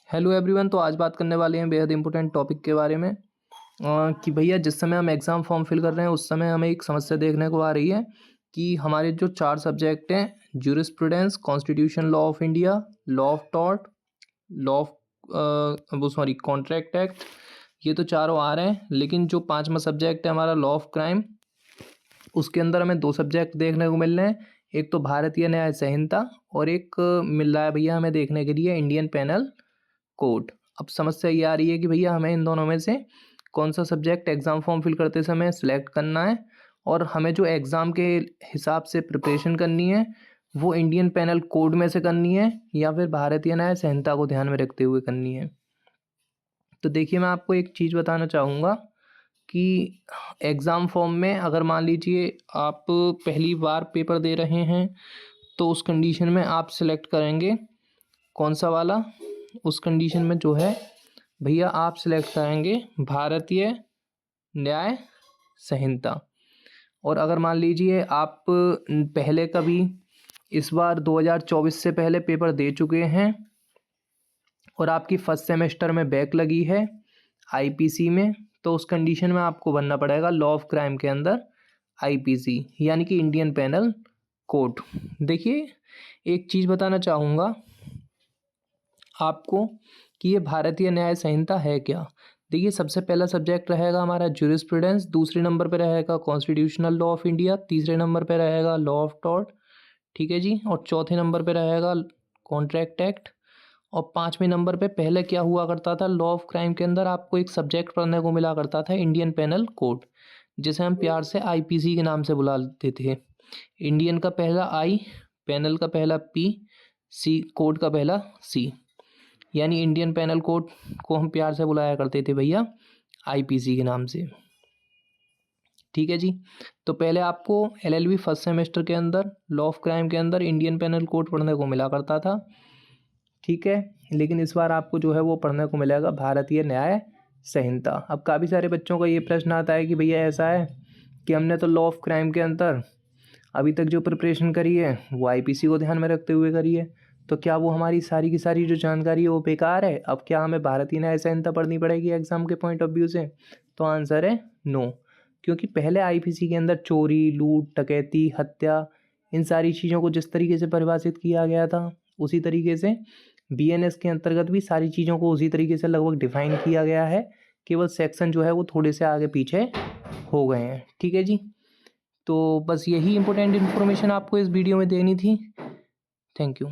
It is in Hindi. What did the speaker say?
Hello everyone. तो आज बात करने वाले हैं बेहद इंपॉर्टेंट टॉपिक के बारे में कि भैया जिस समय हम एग्ज़ाम फॉर्म फिल कर रहे हैं उस समय हमें एक समस्या देखने को आ रही है कि हमारे जो 4 सब्जेक्ट हैं, jurisprudence, constitution law of India, law of tort, law of contract act, ये तो चारों आ रहे हैं। लेकिन जो 5वां सब्जेक्ट है हमारा लॉ ऑफ क्राइम, उसके अंदर हमें 2 सब्जेक्ट देखने को मिल रहे हैं। एक तो भारतीय न्याय संहिता और एक मिल रहा है भैया हमें देखने के लिए इंडियन पेनल कोड। अब समस्या ये आ रही है कि भैया हमें इन दोनों में से कौन सा सब्जेक्ट एग्ज़ाम फॉर्म फिल करते समय सिलेक्ट करना है, और हमें जो एग्ज़ाम के हिसाब से प्रिपरेशन करनी है वो इंडियन पेनल कोड में से करनी है या फिर भारतीय न्याय संहिता को ध्यान में रखते हुए करनी है। तो देखिए, मैं आपको एक चीज़ बताना चाहूँगा कि एग्ज़ाम फॉर्म में अगर मान लीजिए आप पहली बार पेपर दे रहे हैं तो उस कंडीशन में आप सिलेक्ट करेंगे कौन सा वाला। उस कंडीशन में जो है भैया आप सिलेक्ट करेंगे भारतीय न्याय संहिता। और अगर मान लीजिए आप पहले कभी इस बार 2024 से पहले पेपर दे चुके हैं और आपकी फर्स्ट सेमेस्टर में बैक लगी है आईपीसी में, तो उस कंडीशन में आपको बनना पड़ेगा लॉ ऑफ क्राइम के अंदर आईपीसी यानी कि इंडियन पेनल कोड। देखिए, एक चीज़ बताना चाहूँगा आपको कि ये भारतीय न्याय संहिता है क्या। देखिए, सबसे पहला सब्जेक्ट रहेगा हमारा ज्यूरिस्प्रूडेंस, दूसरे नंबर पे रहेगा कॉन्स्टिट्यूशनल लॉ ऑफ इंडिया, तीसरे नंबर पे रहेगा लॉ ऑफ टॉर्ट, ठीक है जी, और चौथे नंबर पे रहेगा कॉन्ट्रैक्ट एक्ट, और 5वें नंबर पे पहले क्या हुआ करता था, लॉ ऑफ क्राइम के अंदर आपको एक सब्जेक्ट पढ़ने को मिला करता था इंडियन पेनल कोड, जिसे हम प्यार से आईपीसी के नाम से बुलाते थे। इंडियन का पहला आई, पेनल का पहला पी, सी कोड का पहला सी, यानी इंडियन पेनल कोड को हम प्यार से बुलाया करते थे भैया आईपीसी के नाम से, ठीक है जी। तो पहले आपको एलएलबी फर्स्ट सेमेस्टर के अंदर लॉ ऑफ क्राइम के अंदर इंडियन पेनल कोड पढ़ने को मिला करता था, ठीक है। लेकिन इस बार आपको जो है वो पढ़ने को मिलेगा भारतीय न्याय संहिता। अब काफ़ी सारे बच्चों का ये प्रश्न आता है कि भैया ऐसा है कि हमने तो लॉ ऑफ क्राइम के अंदर अभी तक जो प्रिपरेशन करी है वो आईपीसी को ध्यान में रखते हुए करी है, तो क्या वो हमारी सारी की सारी जो जानकारी है वो बेकार है। अब क्या हमें भारतीय न्याय संहिता पढ़नी पड़ेगी एग्जाम के पॉइंट ऑफ व्यू से? तो आंसर है नो, क्योंकि पहले आईपीसी के अंदर चोरी, लूट, डकैती, हत्या, इन सारी चीज़ों को जिस तरीके से परिभाषित किया गया था उसी तरीके से बीएनएस के अंतर्गत भी सारी चीज़ों को उसी तरीके से लगभग डिफाइन किया गया है। केवल सेक्शन जो है वो थोड़े से आगे पीछे हो गए हैं, ठीक है जी। तो बस यही इंपॉर्टेंट इन्फॉर्मेशन आपको इस वीडियो में देनी थी। Thank you.